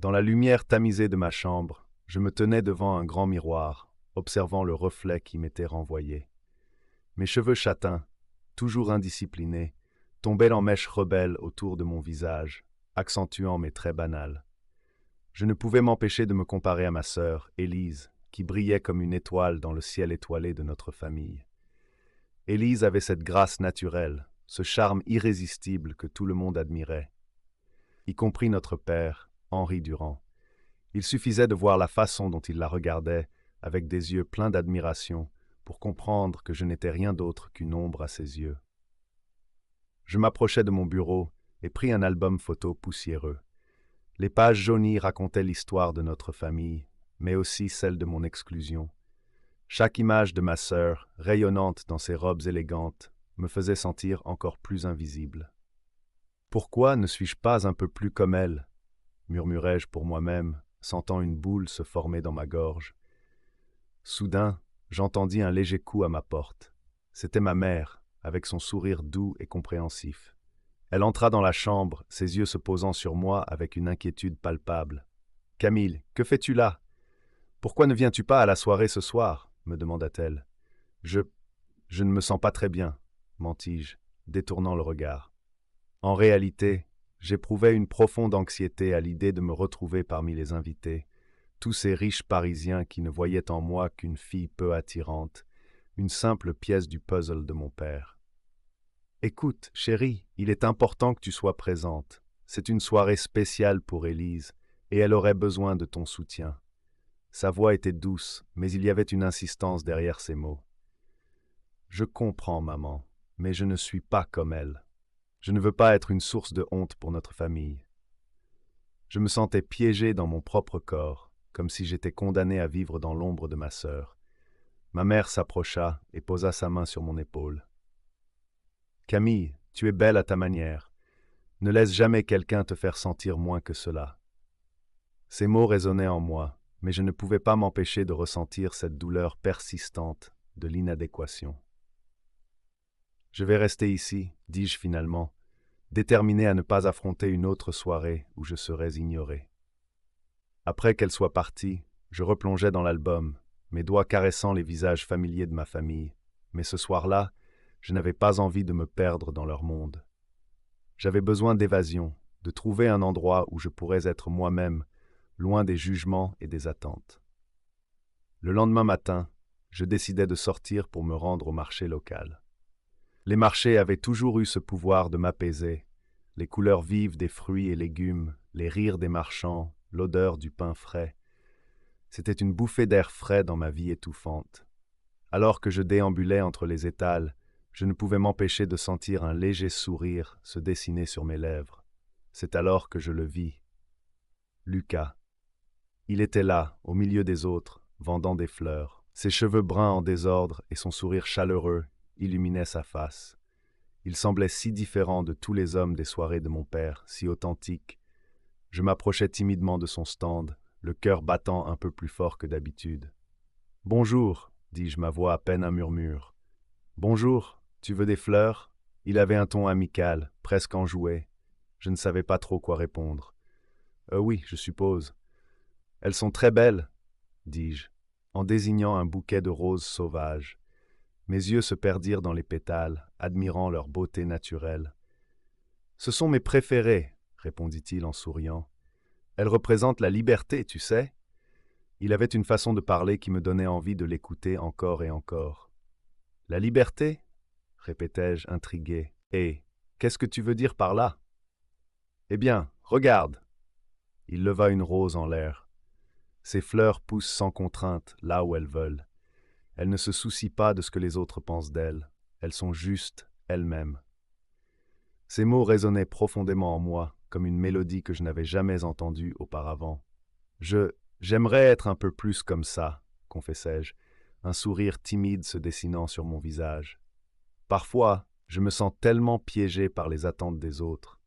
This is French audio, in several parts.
Dans la lumière tamisée de ma chambre, je me tenais devant un grand miroir, observant le reflet qui m'était renvoyé. Mes cheveux châtains, toujours indisciplinés, tombaient en mèches rebelles autour de mon visage, accentuant mes traits banals. Je ne pouvais m'empêcher de me comparer à ma sœur, Élise, qui brillait comme une étoile dans le ciel étoilé de notre famille. Élise avait cette grâce naturelle, ce charme irrésistible que tout le monde admirait, y compris notre père, Henri Durand. Il suffisait de voir la façon dont il la regardait, avec des yeux pleins d'admiration, pour comprendre que je n'étais rien d'autre qu'une ombre à ses yeux. Je m'approchai de mon bureau et pris un album photo poussiéreux. Les pages jaunies racontaient l'histoire de notre famille, mais aussi celle de mon exclusion. Chaque image de ma sœur, rayonnante dans ses robes élégantes, me faisait sentir encore plus invisible. « Pourquoi ne suis-je pas un peu plus comme elle ?» murmurai-je pour moi-même, sentant une boule se former dans ma gorge. Soudain, j'entendis un léger coup à ma porte. C'était ma mère, avec son sourire doux et compréhensif. Elle entra dans la chambre, ses yeux se posant sur moi avec une inquiétude palpable. « Camille, que fais-tu là? Pourquoi ne viens-tu pas à la soirée ce soir ?» me demanda-t-elle. « Je ne me sens pas très bien, » mentis-je, détournant le regard. En réalité, j'éprouvais une profonde anxiété à l'idée de me retrouver parmi les invités, tous ces riches Parisiens qui ne voyaient en moi qu'une fille peu attirante, une simple pièce du puzzle de mon père. « Écoute, chérie, il est important que tu sois présente. C'est une soirée spéciale pour Élise, et elle aurait besoin de ton soutien. » Sa voix était douce, mais il y avait une insistance derrière ses mots. « Je comprends, maman, mais je ne suis pas comme elle. Je ne veux pas être une source de honte pour notre famille. » Je me sentais piégé dans mon propre corps, comme si j'étais condamné à vivre dans l'ombre de ma sœur. Ma mère s'approcha et posa sa main sur mon épaule. « Camille, tu es belle à ta manière. Ne laisse jamais quelqu'un te faire sentir moins que cela. » Ces mots résonnaient en moi, mais je ne pouvais pas m'empêcher de ressentir cette douleur persistante de l'inadéquation. « Je vais rester ici, dis-je finalement, déterminé à ne pas affronter une autre soirée où je serais ignoré. Après qu'elle soit partie, je replongeai dans l'album, mes doigts caressant les visages familiers de ma famille, mais ce soir-là, je n'avais pas envie de me perdre dans leur monde. J'avais besoin d'évasion, de trouver un endroit où je pourrais être moi-même, loin des jugements et des attentes. Le lendemain matin, je décidai de sortir pour me rendre au marché local. Les marchés avaient toujours eu ce pouvoir de m'apaiser, les couleurs vives des fruits et légumes, les rires des marchands, l'odeur du pain frais. C'était une bouffée d'air frais dans ma vie étouffante. Alors que je déambulais entre les étals, je ne pouvais m'empêcher de sentir un léger sourire se dessiner sur mes lèvres. C'est alors que je le vis. Lucas. Il était là, au milieu des autres, vendant des fleurs. Ses cheveux bruns en désordre et son sourire chaleureux illuminaient sa face. Il semblait si différent de tous les hommes des soirées de mon père, si authentique. Je m'approchai timidement de son stand, le cœur battant un peu plus fort que d'habitude. « Bonjour, dis-je, ma voix à peine un murmure. « Bonjour, tu veux des fleurs ?» Il avait un ton amical, presque enjoué. Je ne savais pas trop quoi répondre. « Oui, je suppose. »« Elles sont très belles, » dis-je, en désignant un bouquet de roses sauvages. Mes yeux se perdirent dans les pétales, admirant leur beauté naturelle. « Ce sont mes préférées, » répondit-il en souriant. « Elles représentent la liberté, tu sais. » Il avait une façon de parler qui me donnait envie de l'écouter encore et encore. « La liberté ?» répétai-je, intrigué. « Et qu'est-ce que tu veux dire par là ?»« Eh bien, regarde !» Il leva une rose en l'air. Ces fleurs poussent sans contrainte, là où elles veulent. Elles ne se soucient pas de ce que les autres pensent d'elles. Elles sont justes, elles-mêmes. Ces mots résonnaient profondément en moi, comme une mélodie que je n'avais jamais entendue auparavant. J'aimerais être un peu plus comme ça, confessai-je, un sourire timide se dessinant sur mon visage. Parfois, je me sens tellement piégé par les attentes des autres.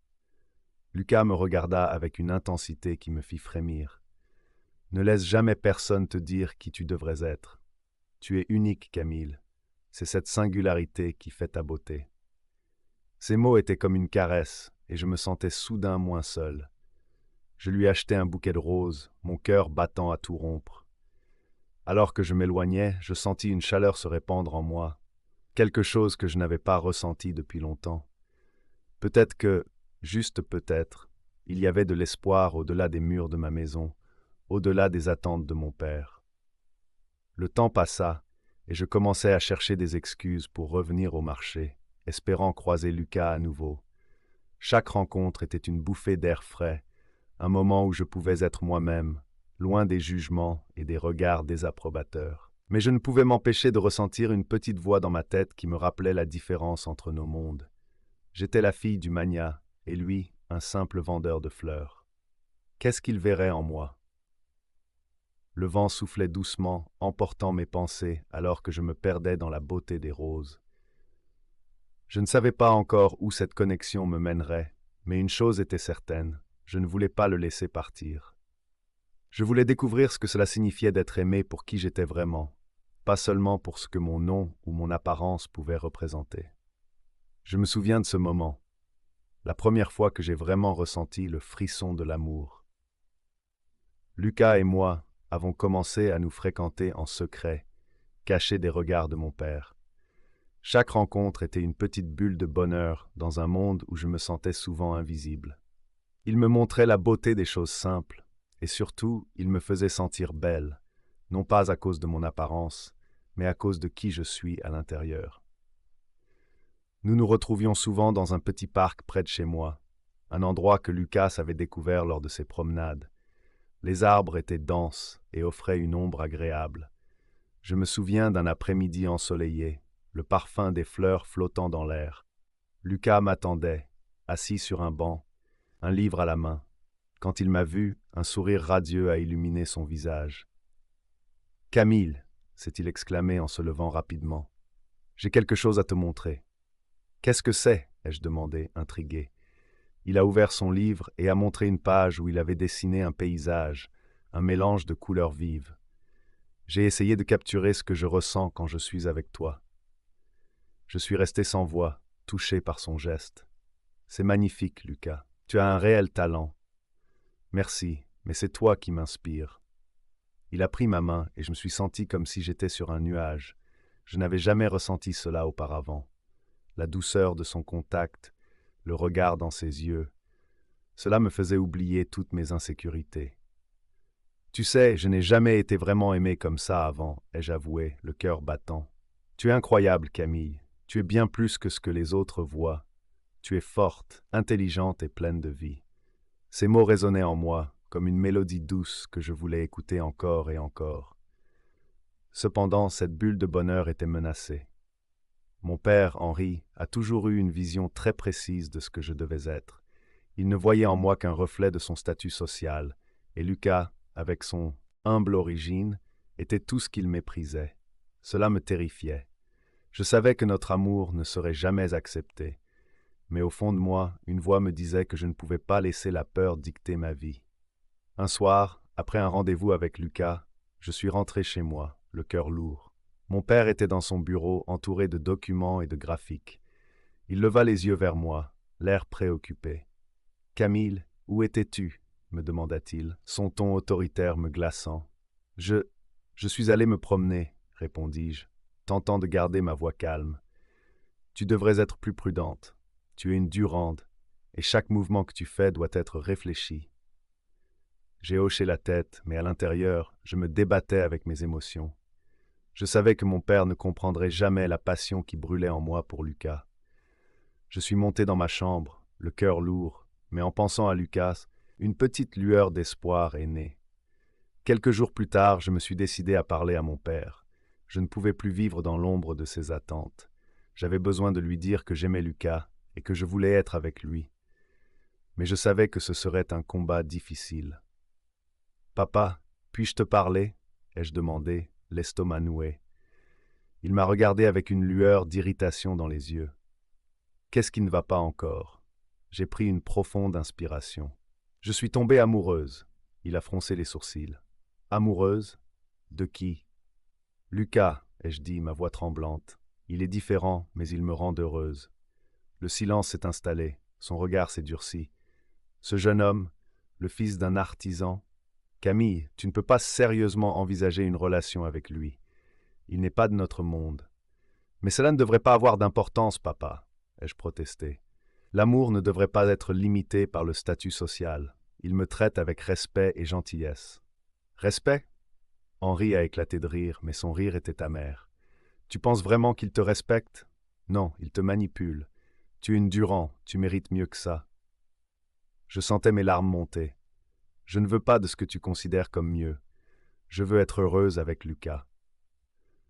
Lucas me regarda avec une intensité qui me fit frémir. Ne laisse jamais personne te dire qui tu devrais être. Tu es unique, Camille. C'est cette singularité qui fait ta beauté. Ces mots étaient comme une caresse, et je me sentais soudain moins seul. Je lui achetai un bouquet de roses, mon cœur battant à tout rompre. Alors que je m'éloignais, je sentis une chaleur se répandre en moi, quelque chose que je n'avais pas ressenti depuis longtemps. Peut-être que, juste peut-être, il y avait de l'espoir au-delà des murs de ma maison, au-delà des attentes de mon père. Le temps passa, et je commençai à chercher des excuses pour revenir au marché, espérant croiser Lucas à nouveau. Chaque rencontre était une bouffée d'air frais, un moment où je pouvais être moi-même, loin des jugements et des regards désapprobateurs. Mais je ne pouvais m'empêcher de ressentir une petite voix dans ma tête qui me rappelait la différence entre nos mondes. J'étais la fille du magnat, et lui, un simple vendeur de fleurs. Qu'est-ce qu'il verrait en moi? Le vent soufflait doucement, emportant mes pensées, alors que je me perdais dans la beauté des roses. Je ne savais pas encore où cette connexion me mènerait, mais une chose était certaine, je ne voulais pas le laisser partir. Je voulais découvrir ce que cela signifiait d'être aimé pour qui j'étais vraiment, pas seulement pour ce que mon nom ou mon apparence pouvaient représenter. Je me souviens de ce moment, la première fois que j'ai vraiment ressenti le frisson de l'amour. Lucas et moi avons commencé à nous fréquenter en secret, cachés des regards de mon père. Chaque rencontre était une petite bulle de bonheur dans un monde où je me sentais souvent invisible. Il me montrait la beauté des choses simples, et surtout, il me faisait sentir belle, non pas à cause de mon apparence, mais à cause de qui je suis à l'intérieur. Nous nous retrouvions souvent dans un petit parc près de chez moi, un endroit que Lucas avait découvert lors de ses promenades. Les arbres étaient denses et offraient une ombre agréable. Je me souviens d'un après-midi ensoleillé, le parfum des fleurs flottant dans l'air. Lucas m'attendait, assis sur un banc, un livre à la main. Quand il m'a vu, un sourire radieux a illuminé son visage. « Camille !» s'est-il exclamé en se levant rapidement. « J'ai quelque chose à te montrer. »« Qu'est-ce que c'est ?» ai-je demandé, intrigué. Il a ouvert son livre et a montré une page où il avait dessiné un paysage, un mélange de couleurs vives. J'ai essayé de capturer ce que je ressens quand je suis avec toi. Je suis resté sans voix, touché par son geste. C'est magnifique, Lucas. Tu as un réel talent. Merci, mais c'est toi qui m'inspires. Il a pris ma main et je me suis senti comme si j'étais sur un nuage. Je n'avais jamais ressenti cela auparavant. La douceur de son contact, le regard dans ses yeux, cela me faisait oublier toutes mes insécurités. Tu sais, je n'ai jamais été vraiment aimé comme ça avant, ai-je avoué, le cœur battant. Tu es incroyable, Camille. Tu es bien plus que ce que les autres voient. Tu es forte, intelligente et pleine de vie. Ces mots résonnaient en moi, comme une mélodie douce que je voulais écouter encore et encore. Cependant, cette bulle de bonheur était menacée. Mon père, Henri, a toujours eu une vision très précise de ce que je devais être. Il ne voyait en moi qu'un reflet de son statut social, et Lucas, avec son humble origine, était tout ce qu'il méprisait. Cela me terrifiait. Je savais que notre amour ne serait jamais accepté, mais au fond de moi, une voix me disait que je ne pouvais pas laisser la peur dicter ma vie. Un soir, après un rendez-vous avec Lucas, je suis rentré chez moi, le cœur lourd. Mon père était dans son bureau, entouré de documents et de graphiques. Il leva les yeux vers moi, l'air préoccupé. « Camille, où étais-tu » me demanda-t-il, son ton autoritaire me glaçant. « Je suis allé me promener » répondis-je, tentant de garder ma voix calme. « Tu devrais être plus prudente. Tu es une Durande, et chaque mouvement que tu fais doit être réfléchi. » J'ai hoché la tête, mais à l'intérieur, je me débattais avec mes émotions. Je savais que mon père ne comprendrait jamais la passion qui brûlait en moi pour Lucas. Je suis monté dans ma chambre, le cœur lourd, mais en pensant à Lucas, une petite lueur d'espoir est née. Quelques jours plus tard, je me suis décidé à parler à mon père. Je ne pouvais plus vivre dans l'ombre de ses attentes. J'avais besoin de lui dire que j'aimais Lucas et que je voulais être avec lui. Mais je savais que ce serait un combat difficile. « Papa, puis-je te parler » ai-je demandé, l'estomac noué. Il m'a regardé avec une lueur d'irritation dans les yeux. « Qu'est-ce qui ne va pas encore ?» J'ai pris une profonde inspiration. « Je suis tombée amoureuse. » Il a froncé les sourcils. « Amoureuse? De qui ?»« Lucas, ai-je dit, ma voix tremblante. Il est différent, mais il me rend heureuse. » Le silence s'est installé, son regard s'est durci. Ce jeune homme, le fils d'un artisan. Camille, tu ne peux pas sérieusement envisager une relation avec lui. Il n'est pas de notre monde. Mais cela ne devrait pas avoir d'importance, papa, ai-je protesté. L'amour ne devrait pas être limité par le statut social. Il me traite avec respect et gentillesse. Respect? Henri a éclaté de rire, mais son rire était amer. Tu penses vraiment qu'il te respecte? Non, il te manipule. Tu es une Durand, tu mérites mieux que ça. Je sentais mes larmes monter. Je ne veux pas de ce que tu considères comme mieux. Je veux être heureuse avec Lucas.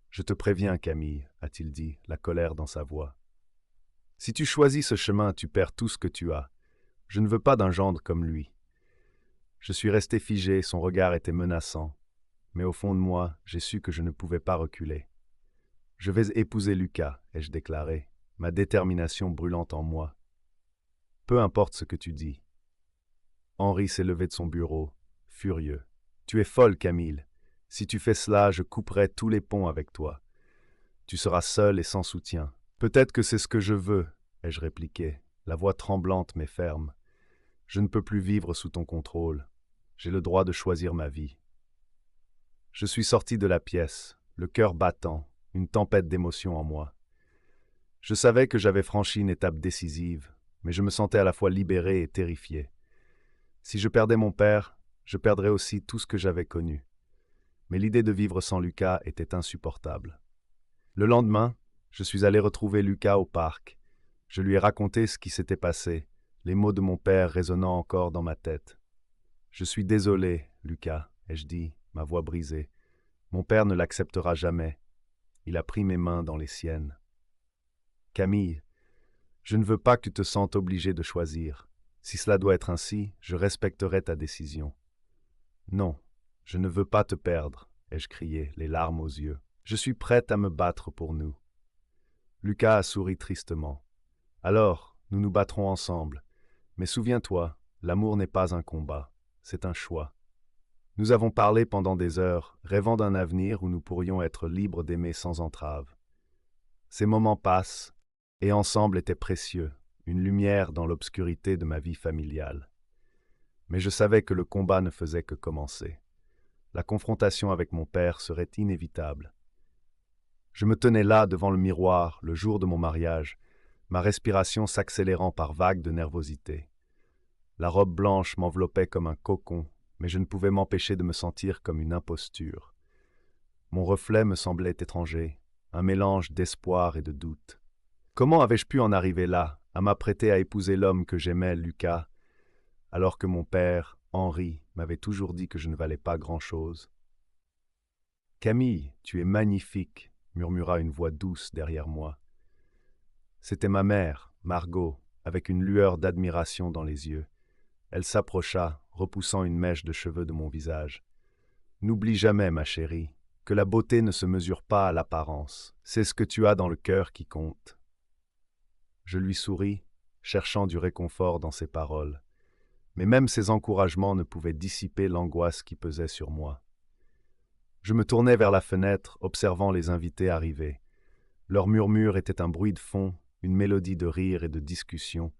Je te préviens, Camille, a-t-il dit, la colère dans sa voix. Si tu choisis ce chemin, tu perds tout ce que tu as. Je ne veux pas d'un gendre comme lui. Je suis resté figé, son regard était menaçant. Mais au fond de moi, j'ai su que je ne pouvais pas reculer. Je vais épouser Lucas, ai-je déclaré, ma détermination brûlante en moi. Peu importe ce que tu dis. Henri s'est levé de son bureau, furieux. Tu es folle, Camille. Si tu fais cela, je couperai tous les ponts avec toi. Tu seras seule et sans soutien. Peut-être que c'est ce que je veux, ai-je répliqué, la voix tremblante mais ferme. Je ne peux plus vivre sous ton contrôle. J'ai le droit de choisir ma vie. Je suis sorti de la pièce, le cœur battant, une tempête d'émotions en moi. Je savais que j'avais franchi une étape décisive, mais je me sentais à la fois libéré et terrifié. Si je perdais mon père, je perdrais aussi tout ce que j'avais connu. Mais l'idée de vivre sans Lucas était insupportable. Le lendemain, je suis allé retrouver Lucas au parc. Je lui ai raconté ce qui s'était passé, les mots de mon père résonnant encore dans ma tête. « Je suis désolé, Lucas, ai-je dit, ma voix brisée. Mon père ne l'acceptera jamais. » Il a pris mes mains dans les siennes. « Camille, je ne veux pas que tu te sentes obligée de choisir. Si cela doit être ainsi, je respecterai ta décision. »« Non, je ne veux pas te perdre, » ai-je crié, les larmes aux yeux. « Je suis prête à me battre pour nous. » Lucas a souri tristement. « Alors, nous nous battrons ensemble. Mais souviens-toi, l'amour n'est pas un combat, c'est un choix. » Nous avons parlé pendant des heures, rêvant d'un avenir où nous pourrions être libres d'aimer sans entrave. Ces moments passent, et ensemble étaient précieux, une lumière dans l'obscurité de ma vie familiale. Mais je savais que le combat ne faisait que commencer. La confrontation avec mon père serait inévitable. Je me tenais là devant le miroir, le jour de mon mariage, ma respiration s'accélérant par vagues de nervosité. La robe blanche m'enveloppait comme un cocon, mais je ne pouvais m'empêcher de me sentir comme une imposture. Mon reflet me semblait étranger, un mélange d'espoir et de doute. Comment avais-je pu en arriver là, à m'apprêter à épouser l'homme que j'aimais, Lucas, alors que mon père, Henri, m'avait toujours dit que je ne valais pas grand-chose? « Camille, tu es magnifique !» murmura une voix douce derrière moi. C'était ma mère, Margot, avec une lueur d'admiration dans les yeux. Elle s'approcha, repoussant une mèche de cheveux de mon visage. « N'oublie jamais, ma chérie, que la beauté ne se mesure pas à l'apparence. C'est ce que tu as dans le cœur qui compte. » Je lui souris, cherchant du réconfort dans ses paroles. Mais même ces encouragements ne pouvaient dissiper l'angoisse qui pesait sur moi. Je me tournai vers la fenêtre, observant les invités arriver. Leur murmure était un bruit de fond, une mélodie de rire et de discussion,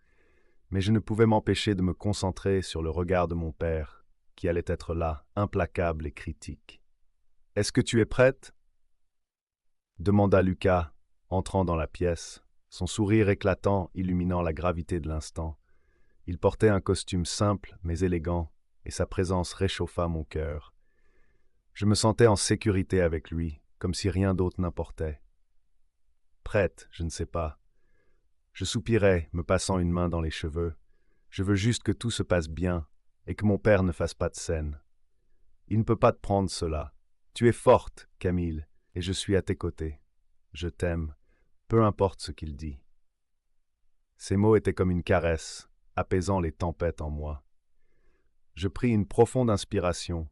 mais je ne pouvais m'empêcher de me concentrer sur le regard de mon père, qui allait être là, implacable et critique. « Est-ce que tu es prête ?» demanda Lucas, entrant dans la pièce, son sourire éclatant illuminant la gravité de l'instant. Il portait un costume simple mais élégant, et sa présence réchauffa mon cœur. Je me sentais en sécurité avec lui, comme si rien d'autre n'importait. Prête, je ne sais pas. Je soupirais, me passant une main dans les cheveux. Je veux juste que tout se passe bien, et que mon père ne fasse pas de scène. Il ne peut pas te prendre cela. Tu es forte, Camille, et je suis à tes côtés. Je t'aime, peu importe ce qu'il dit. Ces mots étaient comme une caresse, apaisant les tempêtes en moi. Je pris une profonde inspiration,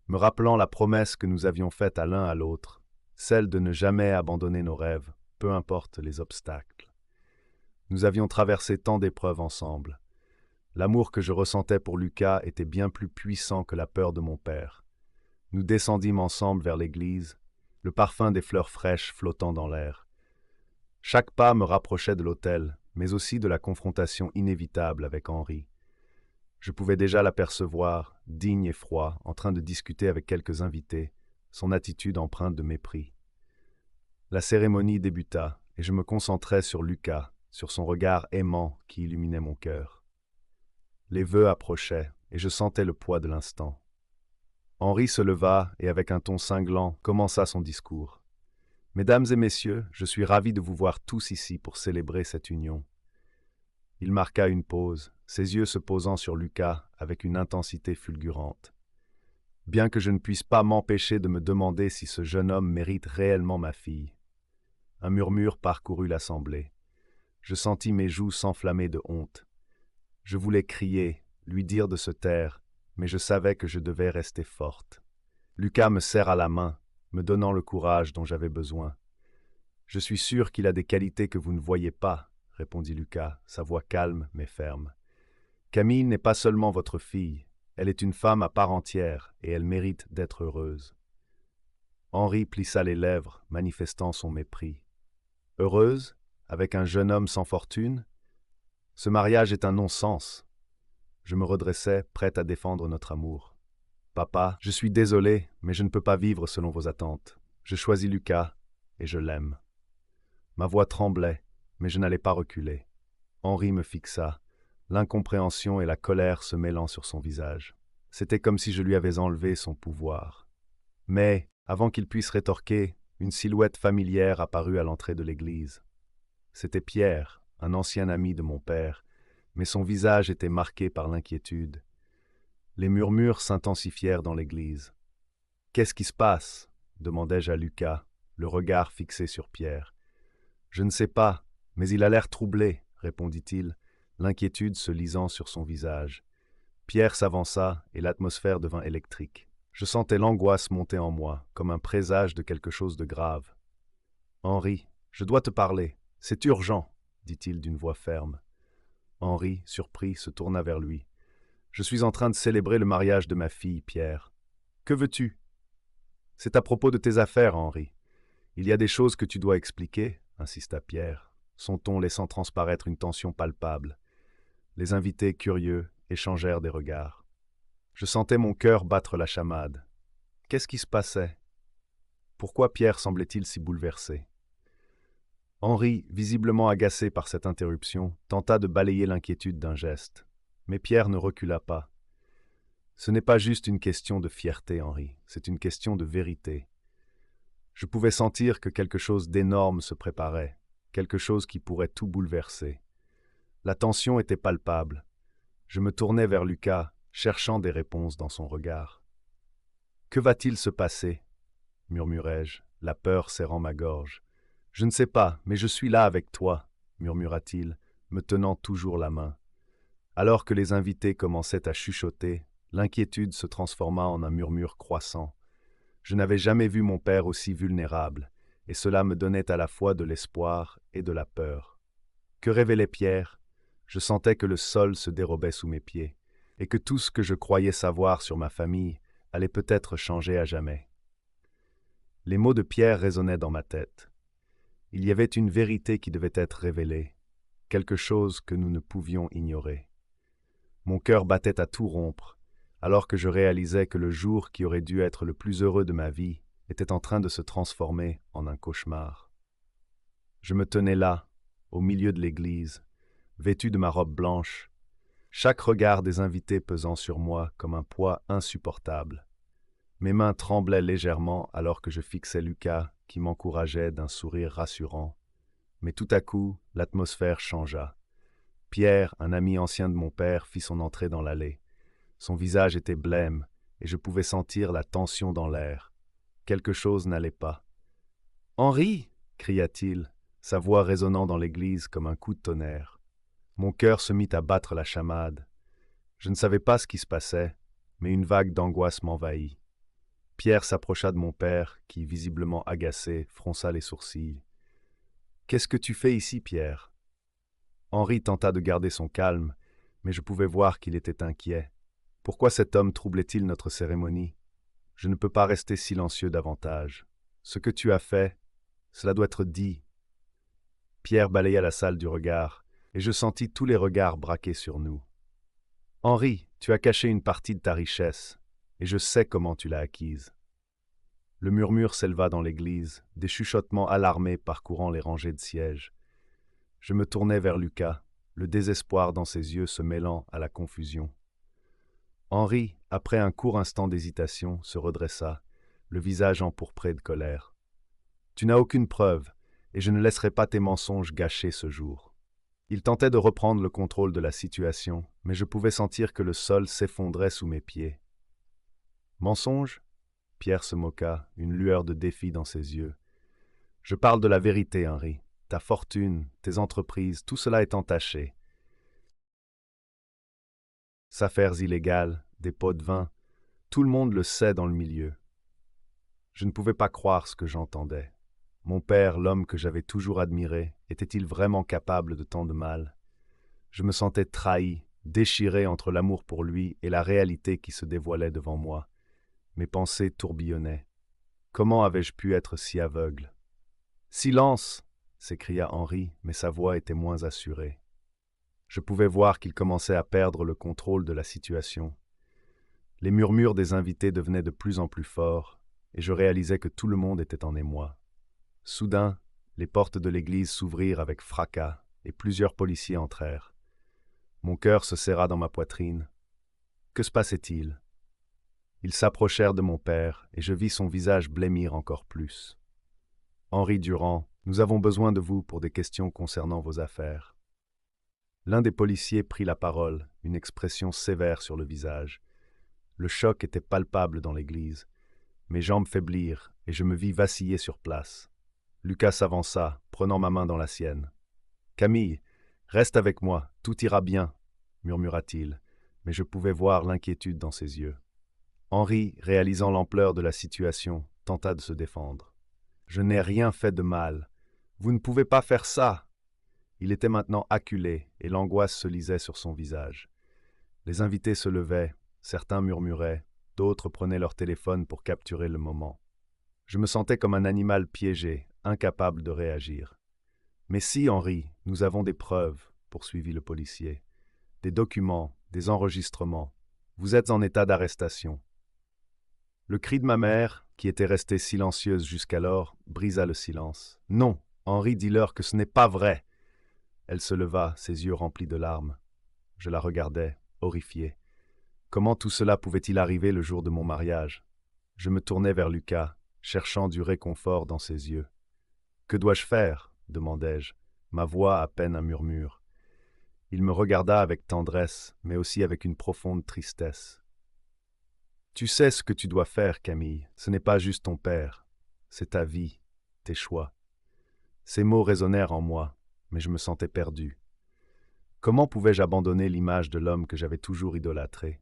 me rappelant la promesse que nous avions faite à l'un à l'autre, celle de ne jamais abandonner nos rêves, peu importe les obstacles. Nous avions traversé tant d'épreuves ensemble. L'amour que je ressentais pour Lucas était bien plus puissant que la peur de mon père. Nous descendîmes ensemble vers l'église, le parfum des fleurs fraîches flottant dans l'air. Chaque pas me rapprochait de l'autel, mais aussi de la confrontation inévitable avec Henri. Je pouvais déjà l'apercevoir, digne et froid, en train de discuter avec quelques invités, son attitude empreinte de mépris. La cérémonie débuta, et je me concentrais sur Lucas, sur son regard aimant qui illuminait mon cœur. Les vœux approchaient, et je sentais le poids de l'instant. Henri se leva et, avec un ton cinglant, commença son discours. « Mesdames et messieurs, je suis ravi de vous voir tous ici pour célébrer cette union. » Il marqua une pause, ses yeux se posant sur Lucas avec une intensité fulgurante. Bien que je ne puisse pas m'empêcher de me demander si ce jeune homme mérite réellement ma fille. Un murmure parcourut l'assemblée. Je sentis mes joues s'enflammer de honte. Je voulais crier, lui dire de se taire, mais je savais que je devais rester forte. Lucas me serra la main, me donnant le courage dont j'avais besoin. « Je suis sûr qu'il a des qualités que vous ne voyez pas, » répondit Lucas, sa voix calme mais ferme. « Camille n'est pas seulement votre fille, elle est une femme à part entière et elle mérite d'être heureuse. » Henri plissa les lèvres, manifestant son mépris. « Heureuse? Avec un jeune homme sans fortune? Ce mariage est un non-sens. » Je me redressai, prête à défendre notre amour. « Papa, je suis désolé, mais je ne peux pas vivre selon vos attentes. Je choisis Lucas et je l'aime. » Ma voix tremblait, mais je n'allais pas reculer. Henri me fixa, l'incompréhension et la colère se mêlant sur son visage. C'était comme si je lui avais enlevé son pouvoir. Mais, avant qu'il puisse rétorquer, une silhouette familière apparut à l'entrée de l'église. C'était Pierre, un ancien ami de mon père, mais son visage était marqué par l'inquiétude. Les murmures s'intensifièrent dans l'église. « Qu'est-ce qui se passe ?» demandai-je à Lucas, le regard fixé sur Pierre. « Je ne sais pas, mais il a l'air troublé, » répondit-il, l'inquiétude se lisant sur son visage. Pierre s'avança et l'atmosphère devint électrique. Je sentais l'angoisse monter en moi, comme un présage de quelque chose de grave. « Henri, je dois te parler. C'est urgent, » dit-il d'une voix ferme. Henri, surpris, se tourna vers lui. « Je suis en train de célébrer le mariage de ma fille, Pierre. Que veux-tu? » « C'est à propos de tes affaires, Henri. Il y a des choses que tu dois expliquer, » insista Pierre, son ton laissant transparaître une tension palpable. Les invités, curieux, échangèrent des regards. Je sentais mon cœur battre la chamade. Qu'est-ce qui se passait? Pourquoi Pierre semblait-il si bouleversé? Henri, visiblement agacé par cette interruption, tenta de balayer l'inquiétude d'un geste. Mais Pierre ne recula pas. « Ce n'est pas juste une question de fierté, Henri, c'est une question de vérité. » Je pouvais sentir que quelque chose d'énorme se préparait, quelque chose qui pourrait tout bouleverser. La tension était palpable. Je me tournai vers Lucas, cherchant des réponses dans son regard. « Que va-t-il se passer ?» murmurai-je, la peur serrant ma gorge. « Je ne sais pas, mais je suis là avec toi, » murmura-t-il, me tenant toujours la main. Alors que les invités commençaient à chuchoter, l'inquiétude se transforma en un murmure croissant. Je n'avais jamais vu mon père aussi vulnérable, et cela me donnait à la fois de l'espoir et de la peur. Que révélait Pierre? Je sentais que le sol se dérobait sous mes pieds, et que tout ce que je croyais savoir sur ma famille allait peut-être changer à jamais. Les mots de Pierre résonnaient dans ma tête. Il y avait une vérité qui devait être révélée, quelque chose que nous ne pouvions ignorer. Mon cœur battait à tout rompre, alors que je réalisais que le jour qui aurait dû être le plus heureux de ma vie était en train de se transformer en un cauchemar. Je me tenais là, au milieu de l'église, vêtu de ma robe blanche, chaque regard des invités pesant sur moi comme un poids insupportable. Mes mains tremblaient légèrement alors que je fixais Lucas, qui m'encourageait d'un sourire rassurant. Mais tout à coup, l'atmosphère changea. Pierre, un ami ancien de mon père, fit son entrée dans l'allée. Son visage était blême, et je pouvais sentir la tension dans l'air. Quelque chose n'allait pas. « Henri !» cria-t-il, sa voix résonnant dans l'église comme un coup de tonnerre. Mon cœur se mit à battre la chamade. Je ne savais pas ce qui se passait, mais une vague d'angoisse m'envahit. Pierre s'approcha de mon père, qui, visiblement agacé, fronça les sourcils. « Qu'est-ce que tu fais ici, Pierre ?» Henri tenta de garder son calme, mais je pouvais voir qu'il était inquiet. Pourquoi cet homme troublait-il notre cérémonie? Je ne peux pas rester silencieux davantage. Ce que tu as fait, cela doit être dit. Pierre balaya la salle du regard, et je sentis tous les regards braqués sur nous. « Henri, Tu as caché une partie de ta richesse, et je sais comment tu l'as acquise. Le murmure s'éleva dans l'église, des chuchotements alarmés parcourant les rangées de sièges. Je me tournai vers Lucas, le désespoir dans ses yeux se mêlant à la confusion. Henri, après un court instant d'hésitation, se redressa, le visage empourpré de colère. « Tu n'as aucune preuve, et je ne laisserai pas tes mensonges gâcher ce jour. » Il tentait de reprendre le contrôle de la situation, mais je pouvais sentir que le sol s'effondrait sous mes pieds. « Mensonge ?» Pierre se moqua, une lueur de défi dans ses yeux. « Je parle de la vérité, Henri. Ta fortune, tes entreprises, tout cela est entaché. Affaires illégales, des pots de vin, tout le monde le sait dans le milieu. » Je ne pouvais pas croire ce que j'entendais. Mon père, l'homme que j'avais toujours admiré, était-il vraiment capable de tant de mal? Je me sentais trahi, déchiré entre l'amour pour lui et la réalité qui se dévoilait devant moi. Mes pensées tourbillonnaient. Comment avais-je pu être si aveugle? « Silence !» s'écria Henri, mais sa voix était moins assurée. Je pouvais voir qu'il commençait à perdre le contrôle de la situation. Les murmures des invités devenaient de plus en plus forts, et je réalisais que tout le monde était en émoi. Soudain, les portes de l'église s'ouvrirent avec fracas, et plusieurs policiers entrèrent. Mon cœur se serra dans ma poitrine. Que se passait-il? Ils s'approchèrent de mon père, et je vis son visage blêmir encore plus. « Henri Durand, nous avons besoin de vous pour des questions concernant vos affaires. » L'un des policiers prit la parole, une expression sévère sur le visage. Le choc était palpable dans l'église. Mes jambes faiblirent, et je me vis vaciller sur place. Lucas s'avança, prenant ma main dans la sienne. « Camille, reste avec moi, tout ira bien, » murmura-t-il, mais je pouvais voir l'inquiétude dans ses yeux. Henri, réalisant l'ampleur de la situation, tenta de se défendre. « Je n'ai rien fait de mal. Vous ne pouvez pas faire ça !» Il était maintenant acculé, et l'angoisse se lisait sur son visage. Les invités se levaient, certains murmuraient, d'autres prenaient leur téléphone pour capturer le moment. Je me sentais comme un animal piégé, incapable de réagir. « Mais si, Henri, nous avons des preuves, » poursuivit le policier. « Des documents, des enregistrements. Vous êtes en état d'arrestation. » Le cri de ma mère, qui était restée silencieuse jusqu'alors, brisa le silence. « Non, Henri, dis-leur que ce n'est pas vrai !» Elle se leva, ses yeux remplis de larmes. Je la regardais, horrifié. Comment tout cela pouvait-il arriver le jour de mon mariage? Je me tournai vers Lucas, cherchant du réconfort dans ses yeux. « Que dois-je faire ?» demandai-je, ma voix à peine un murmure. Il me regarda avec tendresse, mais aussi avec une profonde tristesse. « Tu sais ce que tu dois faire, Camille. Ce n'est pas juste ton père. C'est ta vie, tes choix. » Ces mots résonnèrent en moi, mais je me sentais perdu. Comment pouvais-je abandonner l'image de l'homme que j'avais toujours idolâtré?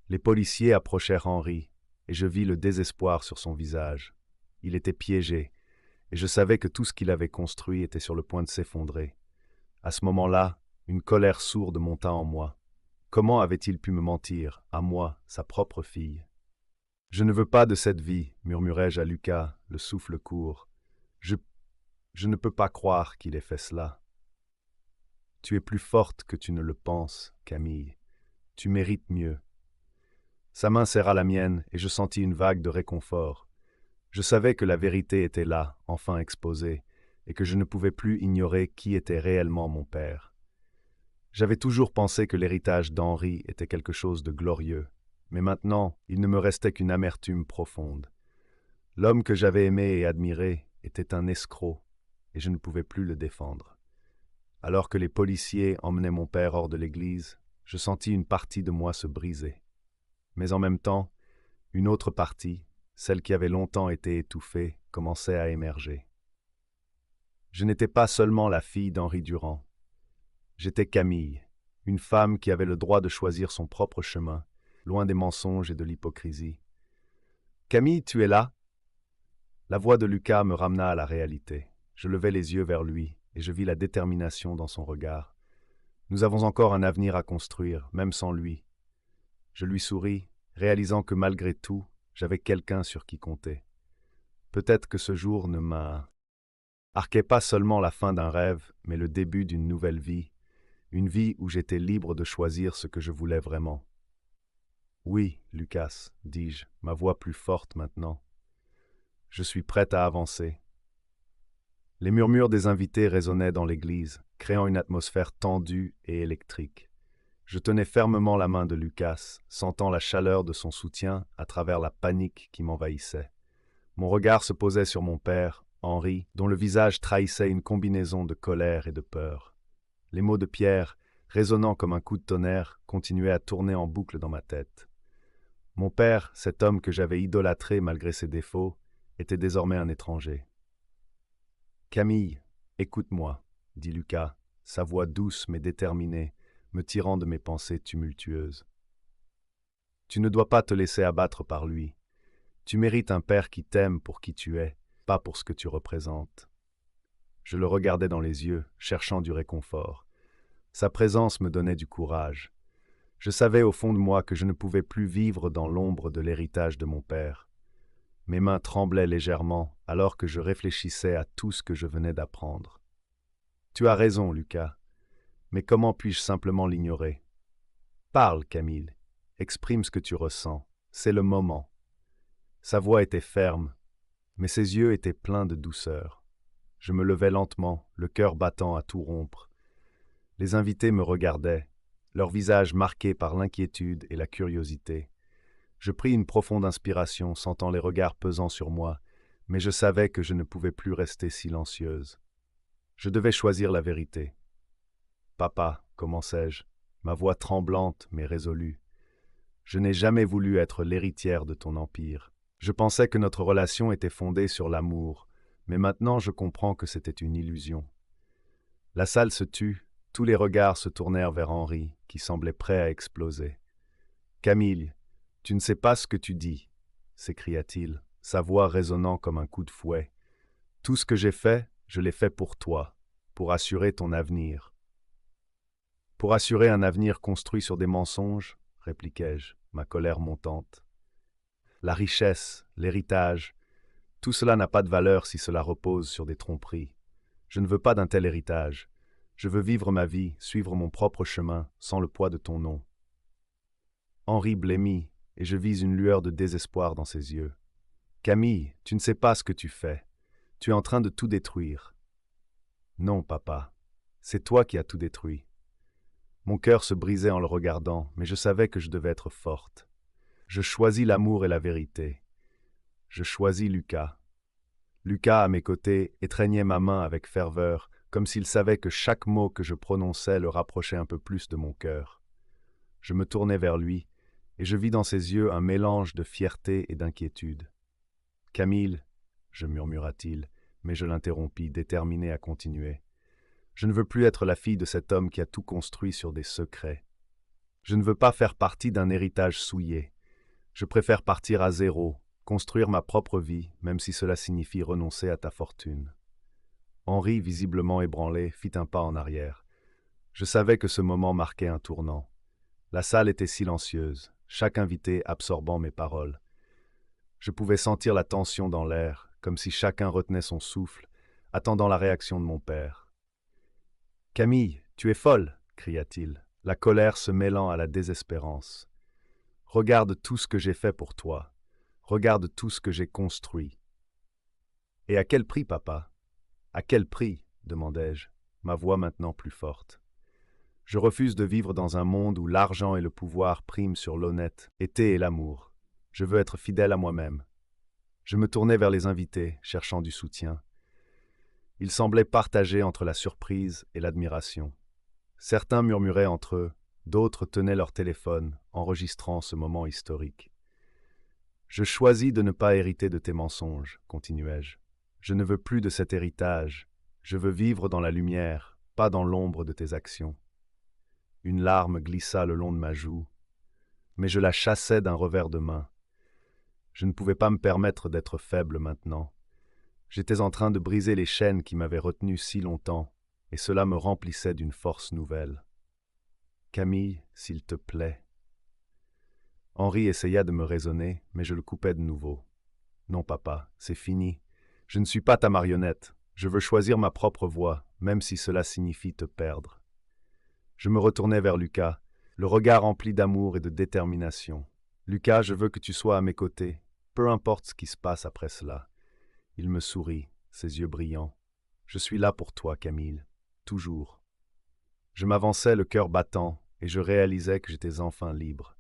Les policiers approchèrent Henri, et je vis le désespoir sur son visage. Il était piégé, et je savais que tout ce qu'il avait construit était sur le point de s'effondrer. À ce moment-là, une colère sourde monta en moi. Comment avait-il pu me mentir, à moi, sa propre fille? « Je ne veux pas de cette vie, » murmurai-je à Lucas, le souffle court. Je ne peux pas croire qu'il ait fait cela. « Tu es plus forte que tu ne le penses, Camille. Tu mérites mieux. » Sa main serra la mienne, et je sentis une vague de réconfort. Je savais que la vérité était là, enfin exposée, et que je ne pouvais plus ignorer qui était réellement mon père. J'avais toujours pensé que l'héritage d'Henri était quelque chose de glorieux, mais maintenant, il ne me restait qu'une amertume profonde. L'homme que j'avais aimé et admiré était un escroc, et je ne pouvais plus le défendre. Alors que les policiers emmenaient mon père hors de l'église, je sentis une partie de moi se briser. Mais en même temps, une autre partie, celle qui avait longtemps été étouffée, commençait à émerger. Je n'étais pas seulement la fille d'Henri Durand. J'étais Camille, une femme qui avait le droit de choisir son propre chemin, loin des mensonges et de l'hypocrisie. « Camille, tu es là ?» La voix de Lucas me ramena à la réalité. Je levai les yeux vers lui, et je vis la détermination dans son regard. Nous avons encore un avenir à construire, même sans lui. Je lui souris, réalisant que malgré tout, j'avais quelqu'un sur qui compter. Peut-être que ce jour ne marquait pas seulement la fin d'un rêve, mais le début d'une nouvelle vie, une vie où j'étais libre de choisir ce que je voulais vraiment. Oui, Lucas, dis-je, ma voix plus forte maintenant. Je suis prête à avancer. Les murmures des invités résonnaient dans l'église, créant une atmosphère tendue et électrique. Je tenais fermement la main de Lucas, sentant la chaleur de son soutien à travers la panique qui m'envahissait. Mon regard se posait sur mon père, Henri, dont le visage trahissait une combinaison de colère et de peur. Les mots de Pierre, résonnant comme un coup de tonnerre, continuaient à tourner en boucle dans ma tête. Mon père, cet homme que j'avais idolâtré malgré ses défauts, était désormais un étranger. « Camille, écoute-moi, » dit Lucas, sa voix douce mais déterminée, me tirant de mes pensées tumultueuses. « Tu ne dois pas te laisser abattre par lui. Tu mérites un père qui t'aime pour qui tu es, pas pour ce que tu représentes. » Je le regardais dans les yeux, cherchant du réconfort. Sa présence me donnait du courage. Je savais au fond de moi que je ne pouvais plus vivre dans l'ombre de l'héritage de mon père. Mes mains tremblaient légèrement alors que je réfléchissais à tout ce que je venais d'apprendre. « Tu as raison, Lucas, mais comment puis-je simplement l'ignorer? Parle, Camille, exprime ce que tu ressens, c'est le moment. » Sa voix était ferme, mais ses yeux étaient pleins de douceur. Je me levai lentement, le cœur battant à tout rompre. Les invités me regardaient, leurs visages marqués par l'inquiétude et la curiosité. Je pris une profonde inspiration, sentant les regards pesant sur moi, mais je savais que je ne pouvais plus rester silencieuse. Je devais choisir la vérité. « Papa, commençai-je, ma voix tremblante mais résolue, je n'ai jamais voulu être l'héritière de ton empire. Je pensais que notre relation était fondée sur l'amour, mais maintenant je comprends que c'était une illusion. » La salle se tut, tous les regards se tournèrent vers Henri, qui semblait prêt à exploser. « Camille, tu ne sais pas ce que tu dis, » s'écria-t-il, sa voix résonnant comme un coup de fouet. « Tout ce que j'ai fait, je l'ai fait pour toi, pour assurer ton avenir. »« Pour assurer un avenir construit sur des mensonges ?» répliquai-je, ma colère montante. « La richesse, l'héritage, tout cela n'a pas de valeur si cela repose sur des tromperies. Je ne veux pas d'un tel héritage. Je veux vivre ma vie, suivre mon propre chemin, sans le poids de ton nom. » Henri blêmit, et je vis une lueur de désespoir dans ses yeux. « Camille, tu ne sais pas ce que tu fais. Tu es en train de tout détruire. »« Non, papa, c'est toi qui as tout détruit. » Mon cœur se brisait en le regardant, mais je savais que je devais être forte. Je choisis l'amour et la vérité. Je choisis Lucas. Lucas, à mes côtés, étreignait ma main avec ferveur, comme s'il savait que chaque mot que je prononçais le rapprochait un peu plus de mon cœur. Je me tournai vers lui, et je vis dans ses yeux un mélange de fierté et d'inquiétude. « Camille, » je murmura-t-il, mais je l'interrompis, déterminé à continuer. « Je ne veux plus être la fille de cet homme qui a tout construit sur des secrets. Je ne veux pas faire partie d'un héritage souillé. Je préfère partir à zéro, construire ma propre vie, même si cela signifie renoncer à ta fortune. » Henri, visiblement ébranlé, fit un pas en arrière. Je savais que ce moment marquait un tournant. La salle était silencieuse, chaque invité absorbant mes paroles. Je pouvais sentir la tension dans l'air, comme si chacun retenait son souffle, attendant la réaction de mon père. « Camille, tu es folle !» cria-t-il, la colère se mêlant à la désespérance. « Regarde tout ce que j'ai fait pour toi. Regarde tout ce que j'ai construit. »« Et à quel prix, papa ? À quel prix ?» demandai-je, ma voix maintenant plus forte. « Je refuse de vivre dans un monde où l'argent et le pouvoir priment sur l'honnêteté et l'amour. Je veux être fidèle à moi-même. » Je me tournai vers les invités, cherchant du soutien. Ils semblaient partagés entre la surprise et l'admiration. Certains murmuraient entre eux, d'autres tenaient leur téléphone, enregistrant ce moment historique. « Je choisis de ne pas hériter de tes mensonges, » continuai-je. « Je ne veux plus de cet héritage. Je veux vivre dans la lumière, pas dans l'ombre de tes actions. » Une larme glissa le long de ma joue, mais je la chassai d'un revers de main. Je ne pouvais pas me permettre d'être faible maintenant. J'étais en train de briser les chaînes qui m'avaient retenu si longtemps, et cela me remplissait d'une force nouvelle. « Camille, s'il te plaît. » Henri essaya de me raisonner, mais je le coupai de nouveau. « Non, papa, c'est fini. Je ne suis pas ta marionnette. Je veux choisir ma propre voie, même si cela signifie te perdre. » Je me retournai vers Lucas, le regard rempli d'amour et de détermination. Lucas, je veux que tu sois à mes côtés, peu importe ce qui se passe après cela. Il me sourit, ses yeux brillants. Je suis là pour toi, Camille, toujours. Je m'avançais le cœur battant, et je réalisais que j'étais enfin libre.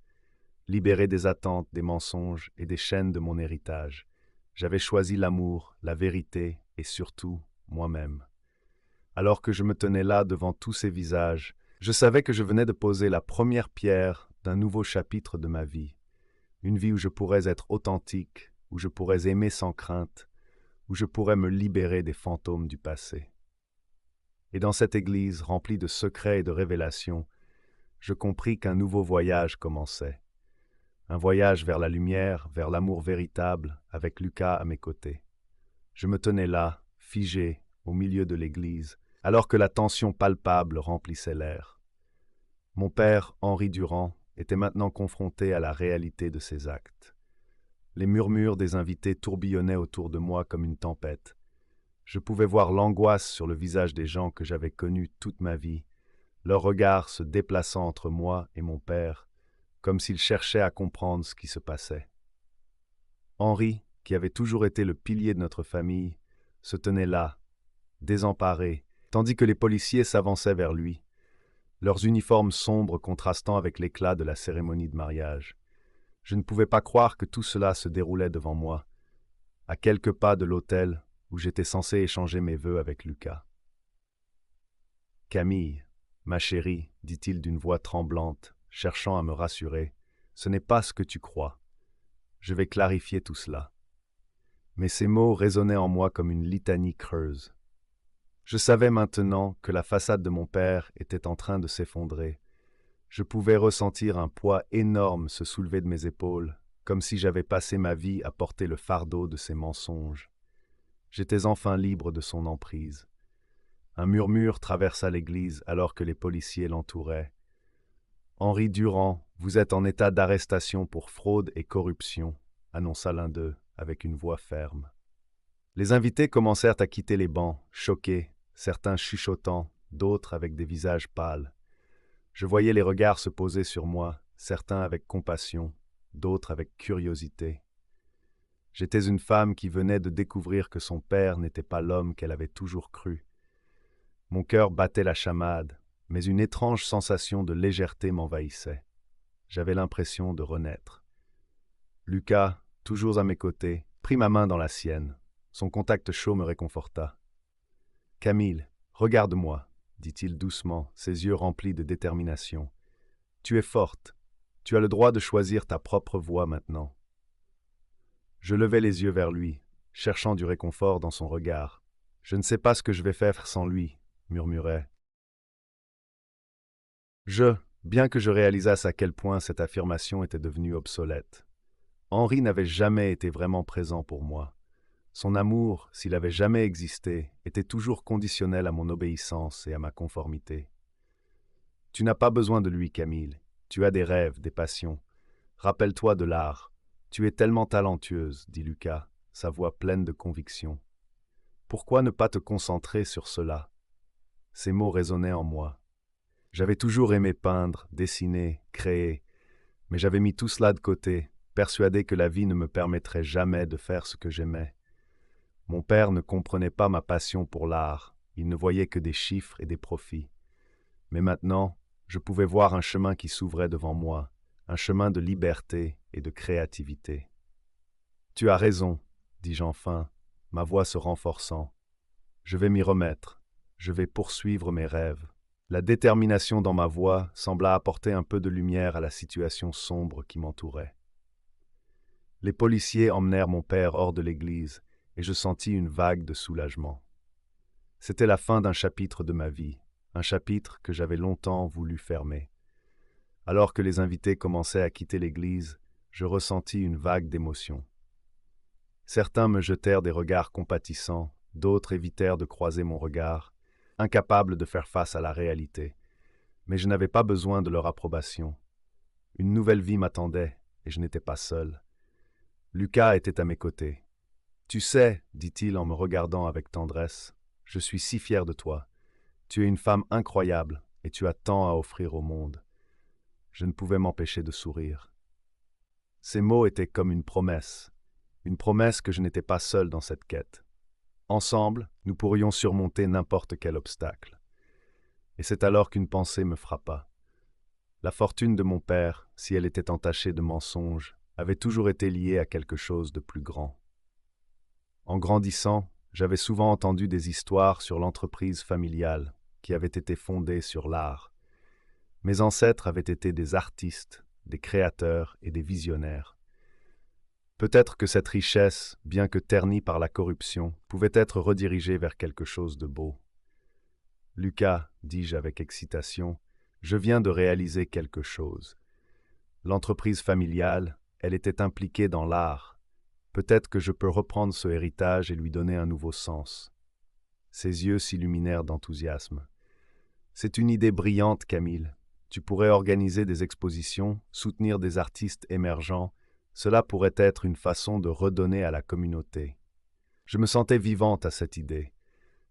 Libéré des attentes, des mensonges et des chaînes de mon héritage. J'avais choisi l'amour, la vérité et surtout moi-même. Alors que je me tenais là devant tous ces visages, je savais que je venais de poser la première pierre d'un nouveau chapitre de ma vie. Une vie où je pourrais être authentique, où je pourrais aimer sans crainte, où je pourrais me libérer des fantômes du passé. Et dans cette église remplie de secrets et de révélations, je compris qu'un nouveau voyage commençait. Un voyage vers la lumière, vers l'amour véritable, avec Lucas à mes côtés. Je me tenais là, figé, au milieu de l'église, alors que la tension palpable remplissait l'air. Mon père, Henri Durand, était maintenant confronté à la réalité de ses actes. Les murmures des invités tourbillonnaient autour de moi comme une tempête. Je pouvais voir l'angoisse sur le visage des gens que j'avais connus toute ma vie, leurs regards se déplaçant entre moi et mon père, comme s'ils cherchaient à comprendre ce qui se passait. Henri, qui avait toujours été le pilier de notre famille, se tenait là, désemparé, tandis que les policiers s'avançaient vers lui, leurs uniformes sombres contrastant avec l'éclat de la cérémonie de mariage. Je ne pouvais pas croire que tout cela se déroulait devant moi, à quelques pas de l'autel où j'étais censé échanger mes vœux avec Lucas. « Camille, ma chérie, dit-il d'une voix tremblante, cherchant à me rassurer, ce n'est pas ce que tu crois. Je vais clarifier tout cela. » Mais ces mots résonnaient en moi comme une litanie creuse. Je savais maintenant que la façade de mon père était en train de s'effondrer. Je pouvais ressentir un poids énorme se soulever de mes épaules, comme si j'avais passé ma vie à porter le fardeau de ses mensonges. J'étais enfin libre de son emprise. Un murmure traversa l'église alors que les policiers l'entouraient. « Henri Durand, vous êtes en état d'arrestation pour fraude et corruption », annonça l'un d'eux avec une voix ferme. Les invités commencèrent à quitter les bancs, choqués, certains chuchotant, d'autres avec des visages pâles. Je voyais les regards se poser sur moi, certains avec compassion, d'autres avec curiosité. J'étais une femme qui venait de découvrir que son père n'était pas l'homme qu'elle avait toujours cru. Mon cœur battait la chamade, mais une étrange sensation de légèreté m'envahissait. J'avais l'impression de renaître. Lucas, toujours à mes côtés, prit ma main dans la sienne. Son contact chaud me réconforta. « Camille, regarde-moi, » dit-il doucement, ses yeux remplis de détermination. « Tu es forte. Tu as le droit de choisir ta propre voie maintenant. » Je levai les yeux vers lui, cherchant du réconfort dans son regard. « Je ne sais pas ce que je vais faire sans lui, » murmurait. Bien que je réalisasse à quel point cette affirmation était devenue obsolète. Henri n'avait jamais été vraiment présent pour moi. Son amour, s'il avait jamais existé, était toujours conditionnel à mon obéissance et à ma conformité. « Tu n'as pas besoin de lui, Camille. Tu as des rêves, des passions. Rappelle-toi de l'art. Tu es tellement talentueuse, » dit Lucas, sa voix pleine de conviction. « Pourquoi ne pas te concentrer sur cela ?» Ces mots résonnaient en moi. J'avais toujours aimé peindre, dessiner, créer, mais j'avais mis tout cela de côté, persuadé que la vie ne me permettrait jamais de faire ce que j'aimais. Mon père ne comprenait pas ma passion pour l'art, il ne voyait que des chiffres et des profits. Mais maintenant, je pouvais voir un chemin qui s'ouvrait devant moi, un chemin de liberté et de créativité. « Tu as raison, » dis-je enfin, ma voix se renforçant. « Je vais m'y remettre, je vais poursuivre mes rêves. » La détermination dans ma voix sembla apporter un peu de lumière à la situation sombre qui m'entourait. Les policiers emmenèrent mon père hors de l'église et je sentis une vague de soulagement. C'était la fin d'un chapitre de ma vie, un chapitre que j'avais longtemps voulu fermer. Alors que les invités commençaient à quitter l'église, je ressentis une vague d'émotion. Certains me jetèrent des regards compatissants, d'autres évitèrent de croiser mon regard, incapables de faire face à la réalité. Mais je n'avais pas besoin de leur approbation. Une nouvelle vie m'attendait et je n'étais pas seul. Lucas était à mes côtés. « Tu sais, dit-il en me regardant avec tendresse, je suis si fier de toi. Tu es une femme incroyable et tu as tant à offrir au monde. » Je ne pouvais m'empêcher de sourire. Ces mots étaient comme une promesse que je n'étais pas seul dans cette quête. Ensemble, nous pourrions surmonter n'importe quel obstacle. Et c'est alors qu'une pensée me frappa. La fortune de mon père, si elle était entachée de mensonges, avait toujours été liée à quelque chose de plus grand. En grandissant, j'avais souvent entendu des histoires sur l'entreprise familiale qui avait été fondée sur l'art. Mes ancêtres avaient été des artistes, des créateurs et des visionnaires. Peut-être que cette richesse, bien que ternie par la corruption, pouvait être redirigée vers quelque chose de beau. Lucas, dis-je avec excitation, je viens de réaliser quelque chose. L'entreprise familiale, elle était impliquée dans l'art. Peut-être que je peux reprendre ce héritage et lui donner un nouveau sens. Ses yeux s'illuminèrent d'enthousiasme. C'est une idée brillante, Camille. Tu pourrais organiser des expositions, soutenir des artistes émergents. Cela pourrait être une façon de redonner à la communauté. Je me sentais vivante à cette idée.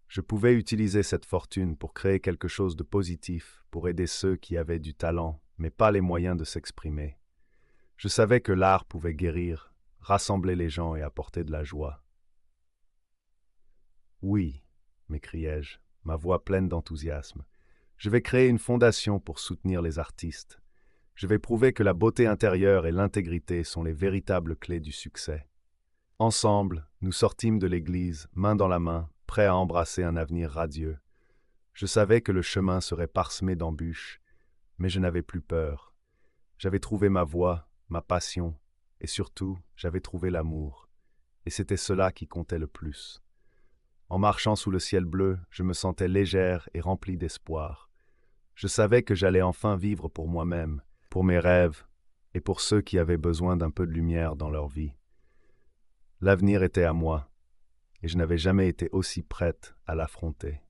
Je pouvais utiliser cette fortune pour créer quelque chose de positif, pour aider ceux qui avaient du talent, mais pas les moyens de s'exprimer. Je savais que l'art pouvait guérir, rassembler les gens et apporter de la joie. Oui, m'écriai-je, ma voix pleine d'enthousiasme. Je vais créer une fondation pour soutenir les artistes. Je vais prouver que la beauté intérieure et l'intégrité sont les véritables clés du succès. Ensemble, nous sortîmes de l'église, main dans la main, prêts à embrasser un avenir radieux. Je savais que le chemin serait parsemé d'embûches, mais je n'avais plus peur. J'avais trouvé ma voie, ma passion, et surtout, j'avais trouvé l'amour. Et c'était cela qui comptait le plus. En marchant sous le ciel bleu, je me sentais légère et remplie d'espoir. Je savais que j'allais enfin vivre pour moi-même, pour mes rêves, et pour ceux qui avaient besoin d'un peu de lumière dans leur vie. L'avenir était à moi, et je n'avais jamais été aussi prête à l'affronter.